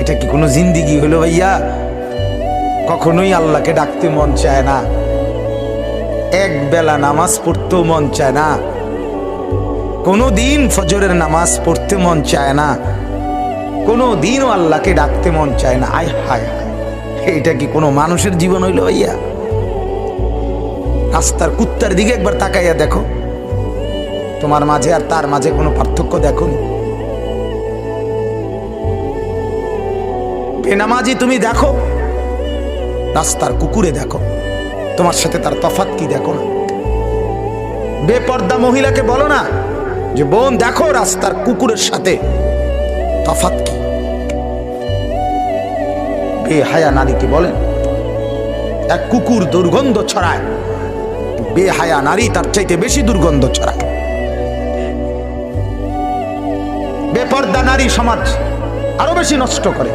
এটা কি কোনো জিন্দিগি হলো ভাইয়া? কখনোই আল্লাহকে ডাকতে মন চায় না, এক বেলা নামাজ পড়তেও মন চায় না, কোনো দিন ফজরের নামাজ পড়তে মন চায় না, কোনো দিনও আল্লাহকে ডাকতে মন চায় না। আয় হায় হায়, এটা কি কোনো মানুষের জীবন হইল ভাইয়া? রাস্তার কুত্তার দিকে একবার তাকাইয়া দেখো, তোমার মাঝে আর তার মাঝে কোনো পার্থক্য দেখো? বেনামাজি তুমি দেখো, রাস্তার কুকুরে দেখো, তোমার সাথে তার তফাৎ কি দেখো না? বেপর্দা মহিলাকে বলো না যে বোন দেখো রাস্তার কুকুরের সাথে তফাৎ কি? বেহায়া নারীকে বলেন এক কুকুর দুর্গন্ধ ছড়ায়, বেহায়া নারী তার চাইতে বেশি দুর্গন্ধ ছড়ায়। বেপর্দা নারী সমাজ আরো বেশি নষ্ট করে।